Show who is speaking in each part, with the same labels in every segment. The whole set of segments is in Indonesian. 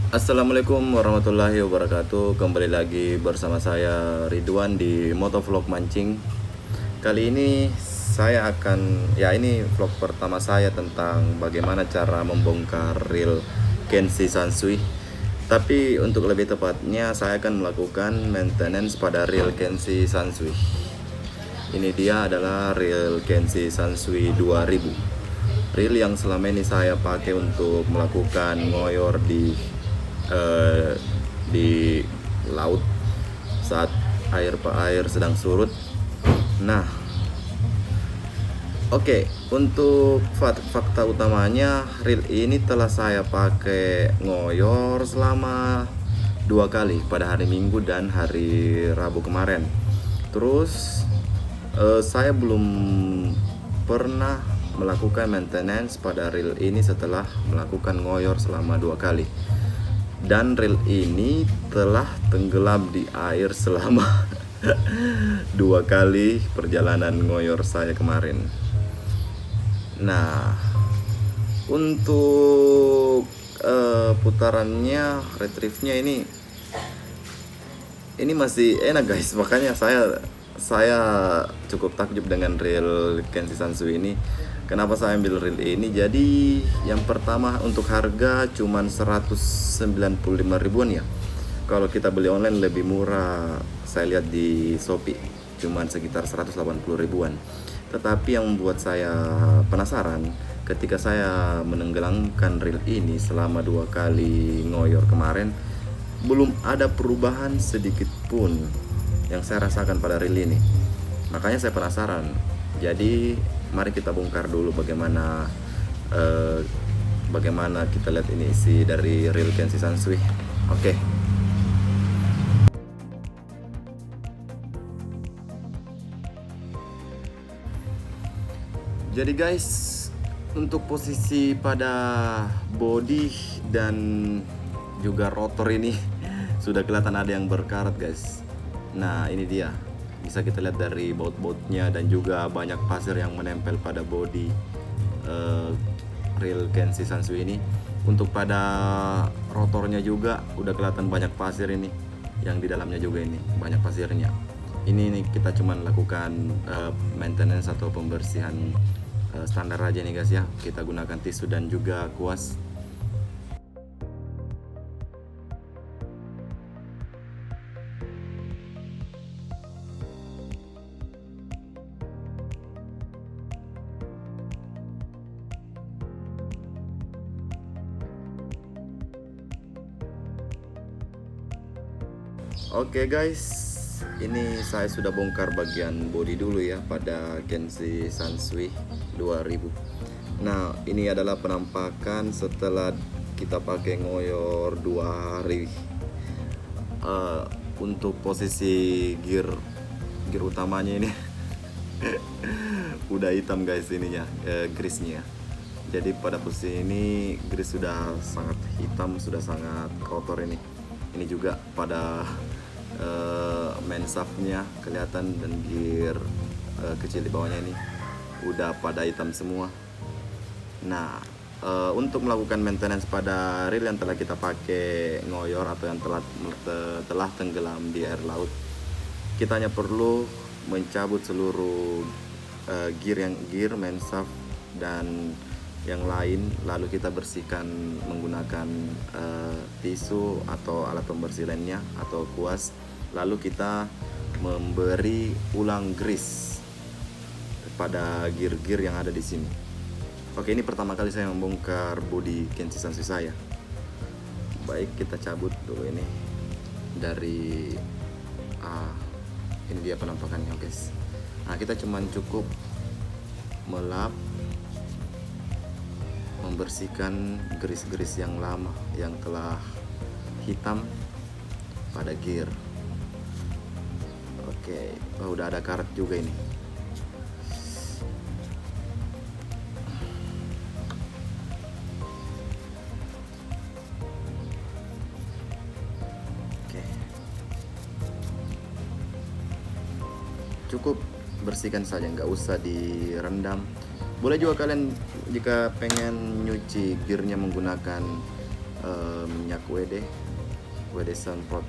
Speaker 1: Assalamualaikum warahmatullahi wabarakatuh. Kembali lagi bersama saya Ridwan di Motovlog Mancing. Kali ini saya akan ini vlog pertama saya tentang bagaimana cara membongkar reel Kenshi Sansui. Tapi untuk lebih tepatnya saya akan melakukan maintenance pada reel Kenshi Sansui. Ini dia adalah reel Kenshi Sansui 2000. Reel yang selama ini saya pakai untuk melakukan ngoyor eh, di laut saat air sedang surut. Nah, untuk fakta utamanya, reel ini telah saya pakai ngoyor selama 2 kali, pada hari Minggu dan hari Rabu kemarin. Terus saya belum pernah melakukan maintenance pada reel ini setelah melakukan ngoyor selama 2 kali. Dan reel ini telah tenggelam di air selama 2 kali perjalanan ngoyor saya kemarin. Nah, untuk putarannya, retrieve-nya ini masih enak guys. Makanya saya cukup takjub dengan reel Kenshi Sansui ini. Kenapa saya ambil reel ini? Jadi yang pertama, untuk harga cuman 195 ribuan ya. Kalau kita beli online lebih murah. Saya lihat di Shopee cuman sekitar 180 ribuan. Tetapi yang membuat saya penasaran, ketika saya menenggelamkan reel ini selama 2 kali ngoyor kemarin, belum ada perubahan sedikit pun yang saya rasakan pada reel ini. Makanya saya penasaran. Jadi mari kita bongkar dulu bagaimana kita lihat ini isi dari reel Kenshi Sansui. Oke. Jadi guys, untuk posisi pada body dan juga rotor ini sudah kelihatan ada yang berkarat guys. Nah, ini dia. Bisa kita lihat dari baut-bautnya dan juga banyak pasir yang menempel pada body reel Kenshi Sansui ini. Untuk pada rotornya juga udah kelihatan banyak pasir ini. Yang di dalamnya juga ini banyak pasirnya. Ini kita cuman lakukan maintenance atau pembersihan standar aja nih guys ya. Kita gunakan tisu dan juga kuas. Oke guys, ini saya sudah bongkar bagian bodi dulu ya pada Kenshi Sansui 2000. Nah, ini adalah penampakan setelah kita pakai ngoyor 2 hari. Untuk posisi gear utamanya ini udah hitam guys ininya, grease-nya. Jadi pada posisi ini grease sudah sangat hitam, sudah sangat kotor ini. Ini juga pada main shaft-nya kelihatan, dan gear kecil di bawahnya ini udah pada hitam semua. Nah, untuk melakukan maintenance pada reel yang telah kita pakai ngoyor atau yang telah tenggelam di air laut, kita hanya perlu mencabut seluruh gear, main shaft dan yang lain, lalu kita bersihkan menggunakan tisu atau alat pembersih lainnya atau kuas. Lalu kita memberi ulang grease pada gear yang ada di sini. Oke, ini pertama kali saya membongkar bodi Kenshi Sansui saya. Baik, kita cabut dulu ini dari ini dia penampakannya guys. Nah, kita cukup melap, membersihkan grease yang lama yang telah hitam pada gear. Oke, udah ada karet juga ini. Oke, cukup bersihkan saja, nggak usah direndam. Boleh juga kalian jika pengen nyuci gearnya menggunakan minyak WD semprot,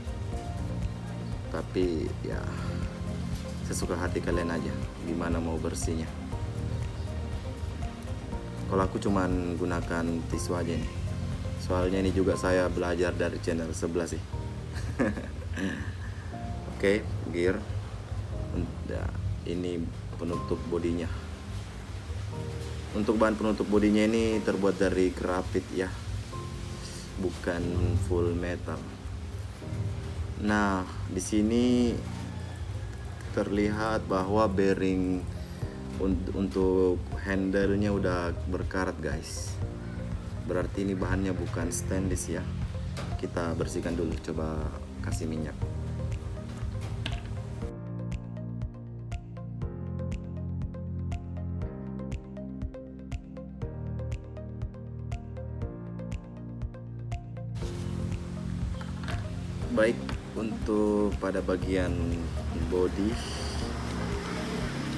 Speaker 1: tapi ya sesuka hati kalian aja gimana mau bersihnya. Kalau aku cuman gunakan tisu aja nih, soalnya ini juga saya belajar dari channel sebelah sih. Oke, gear. Nah, ini penutup bodinya. Untuk bahan penutup bodinya ini terbuat dari grafit ya, bukan full metal. Nah, di sini terlihat bahwa bearing untuk handle-nya udah berkarat guys. Berarti ini bahannya bukan stainless ya. Kita bersihkan dulu, coba kasih minyak. Baik, untuk pada bagian body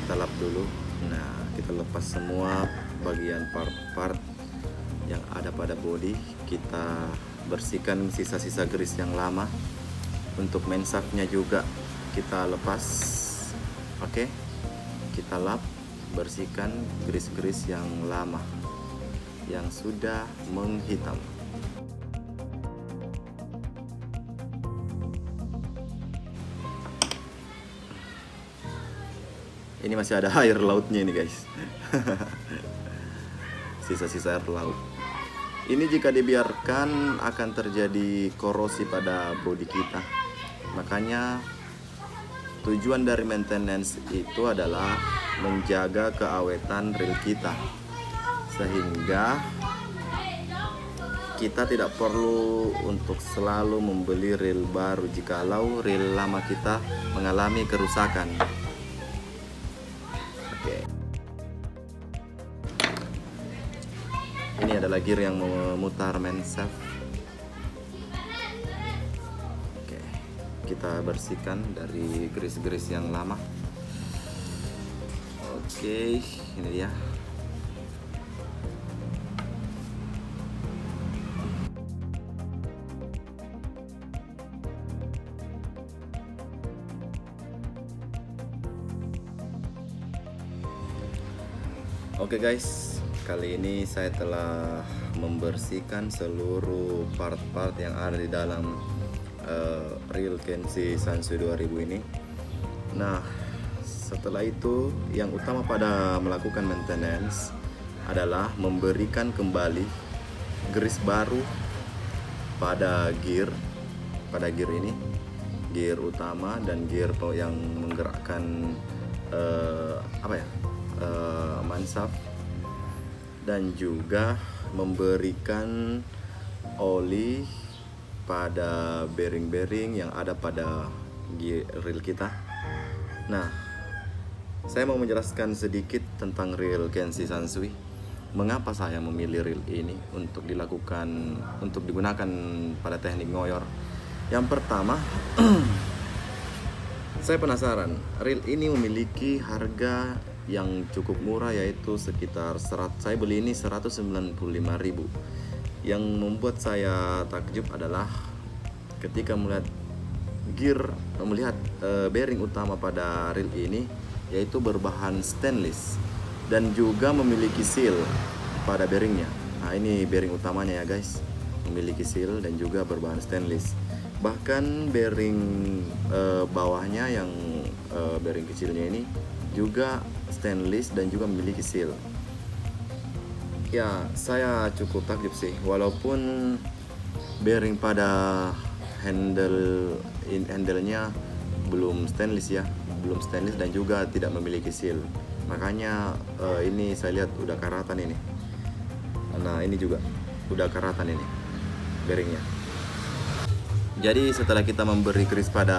Speaker 1: kita lap dulu. Nah, kita lepas semua bagian part-part yang ada pada body. Kita bersihkan sisa-sisa grease yang lama. Untuk main shaftnya juga kita lepas. Oke, kita lap, bersihkan grease-grease yang lama yang sudah menghitam. Ini masih ada air lautnya ini guys. Sisa-sisa air laut. Ini jika dibiarkan akan terjadi korosi pada bodi kita. Makanya tujuan dari maintenance itu adalah menjaga keawetan reel kita, sehingga kita tidak perlu untuk selalu membeli reel baru jikalau reel lama kita mengalami kerusakan. Ini adalah gear yang memutar main shaft. Oke, kita bersihkan dari grease-grease yang lama. Oke, ini dia. Oke guys, kali ini saya telah membersihkan seluruh part-part yang ada di dalam reel Kenshi Sansui 2000 ini. Nah, setelah itu yang utama pada melakukan maintenance adalah memberikan kembali grease baru pada gear ini, gear utama dan gear yang menggerakkan mansaf, dan juga memberikan oli pada bearing-bearing yang ada pada reel kita. Nah, saya mau menjelaskan sedikit tentang reel Kenshi Sansui. Mengapa saya memilih reel ini untuk digunakan pada teknik ngoyor? Yang pertama, saya penasaran, reel ini memiliki harga yang cukup murah, yaitu sekitar saya beli ini 195.000. Yang membuat saya takjub adalah ketika melihat bearing utama pada reel ini, yaitu berbahan stainless dan juga memiliki seal pada bearingnya. Nah, ini bearing utamanya ya guys, memiliki seal dan juga berbahan stainless. Bahkan bearing bawahnya yang bearing kecilnya ini juga stainless dan juga memiliki seal. Ya, saya cukup takjub sih, walaupun bearing pada handle-nya belum stainless dan juga tidak memiliki seal. Makanya ini saya lihat udah karatan ini. Nah, ini juga udah karatan ini bearingnya. Jadi setelah kita memberi grease pada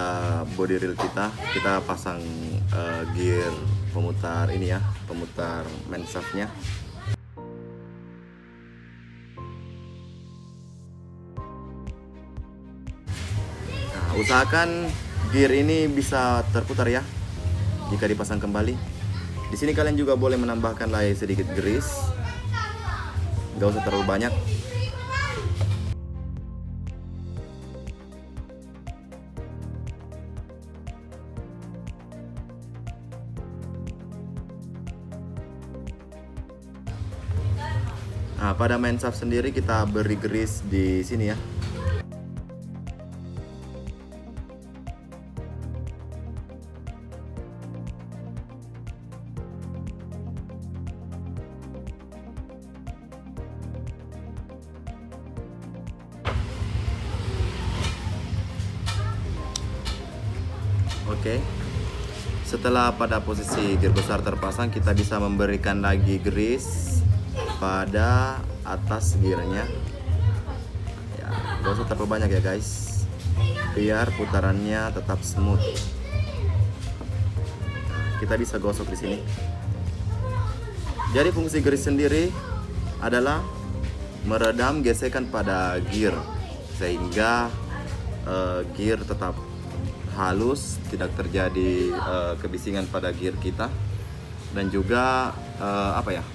Speaker 1: body reel kita pasang gear pemutar ini ya, pemutar main shaftnya. Nah, usahakan gear ini bisa terputar ya jika dipasang kembali. Di sini kalian juga boleh menambahkan lagi sedikit grease, gak usah terlalu banyak. Nah, pada main shaft sendiri kita beri grease di sini ya. Oke. Setelah pada posisi gear besar terpasang, kita bisa memberikan lagi grease pada atas gearnya. Ya, gak usah terlalu banyak ya guys, biar putarannya tetap smooth. Nah, kita bisa gosok di sini. Jadi fungsi grease sendiri adalah meredam gesekan pada gear sehingga gear tetap halus, tidak terjadi kebisingan pada gear kita, dan juga apa ya?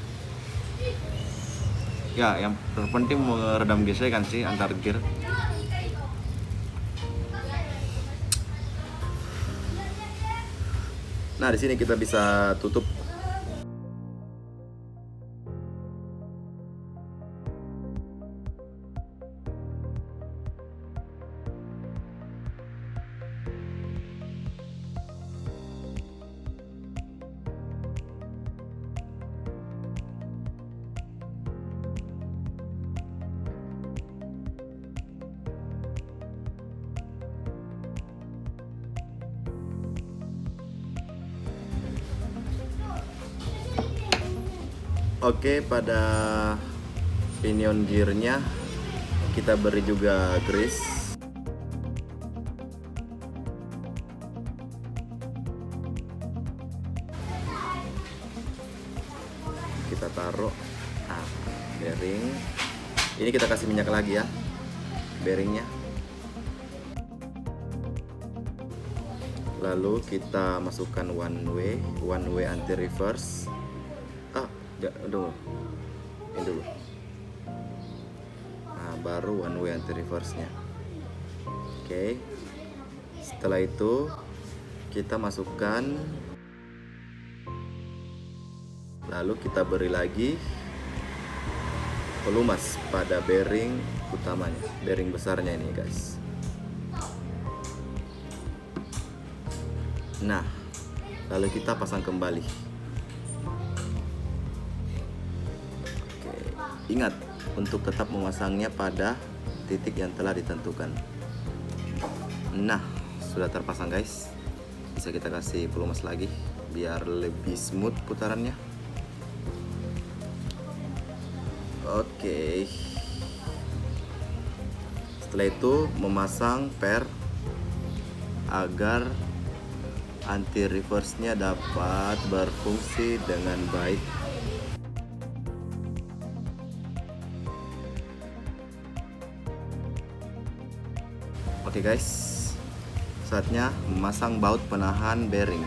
Speaker 1: Ya, yang terpenting meredam gesekan sih antar gear. Nah, di sini kita bisa tutup. Oke, pada pinion gearnya kita beri juga grease. Kita taruh bearing. Ini kita kasih minyak lagi ya, bearingnya. Lalu kita masukkan one way anti reverse. Aduh, ini dulu. Nah, baru one way anti reverse nya. Oke. Setelah itu kita masukkan, lalu kita beri lagi pelumas pada bearing utamanya, bearing besarnya ini guys. Nah, lalu kita pasang kembali. Ingat untuk tetap memasangnya pada titik yang telah ditentukan. Nah, sudah terpasang guys. Bisa kita kasih pelumas lagi biar lebih smooth putarannya. Oke. Setelah itu memasang per agar anti reverse-nya dapat berfungsi dengan baik. Oke guys, saatnya memasang baut penahan bearing.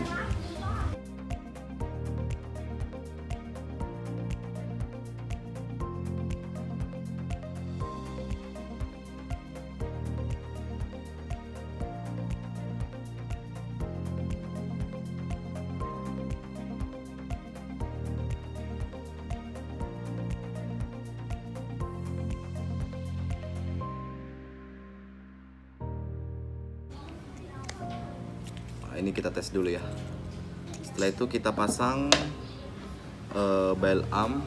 Speaker 1: Ini kita tes dulu ya. Setelah itu kita pasang bell arm.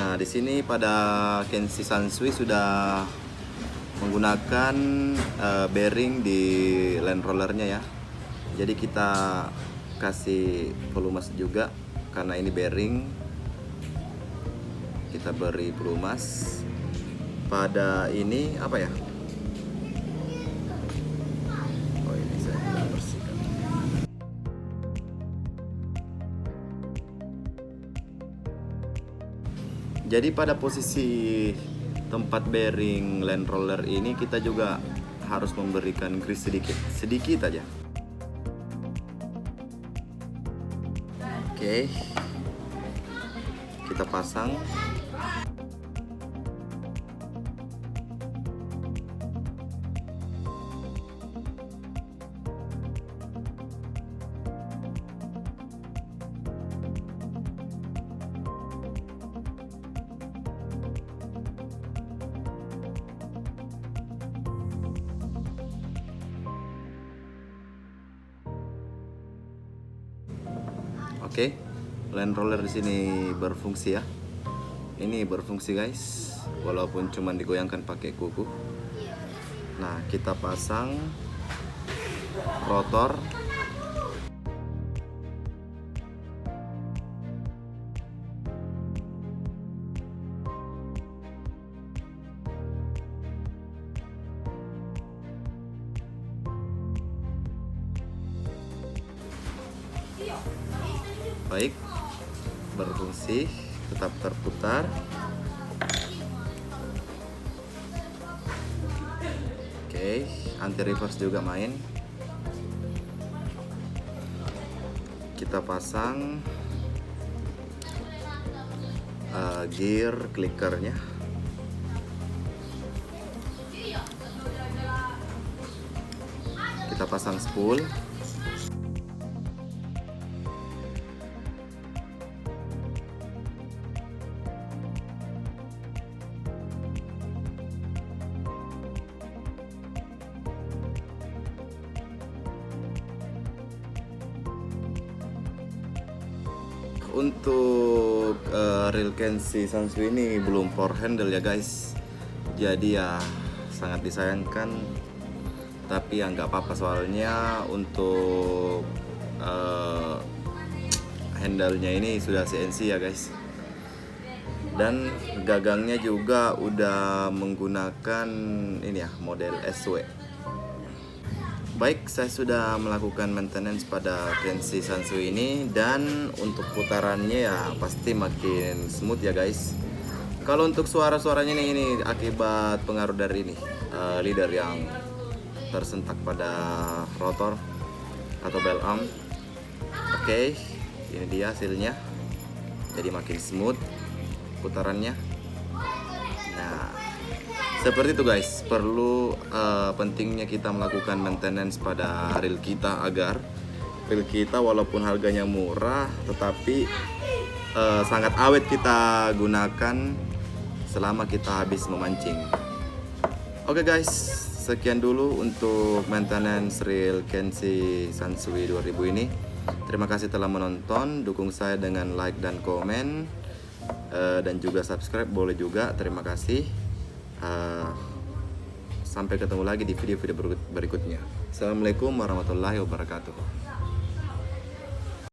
Speaker 1: Nah, di sini pada Kenshi Sansui sudah menggunakan bearing di land rollernya ya. Jadi kita kasih pelumas juga karena ini bearing. Kita beri pelumas pada ini apa ya? Jadi pada posisi tempat bearing land roller ini kita juga harus memberikan grease sedikit aja. Oke, kita pasang. Oke, land roller di sini berfungsi ya. Ini berfungsi guys, walaupun cuma digoyangkan pakai kuku. Nah, kita pasang rotor. Baik, berfungsi, tetap terputar. Oke, anti reverse juga main. Kita pasang gear clickernya. Kita pasang spool. Untuk reel Kenshi Sansui ini belum power handle ya guys, jadi ya sangat disayangkan, tapi ya nggak apa-apa, soalnya untuk handle-nya ini sudah CNC ya guys, dan gagangnya juga udah menggunakan ini ya, model SW. Baik, saya sudah melakukan maintenance pada Kenshi Sansui ini, dan untuk putarannya ya pasti makin smooth ya guys. Kalau untuk suara-suaranya ini akibat pengaruh dari ini leader yang tersentak pada rotor atau bell arm. Oke, ini dia hasilnya. Jadi makin smooth putarannya. Nah, seperti itu guys, perlu pentingnya kita melakukan maintenance pada reel kita agar reel kita walaupun harganya murah tetapi sangat awet kita gunakan selama kita habis memancing. Oke guys, sekian dulu untuk maintenance reel Kenshi Sansui 2000 ini. Terima kasih telah menonton, dukung saya dengan like dan komen, dan juga subscribe boleh juga. Terima kasih. Sampai ketemu lagi di video-video berikutnya. Assalamualaikum warahmatullahi wabarakatuh.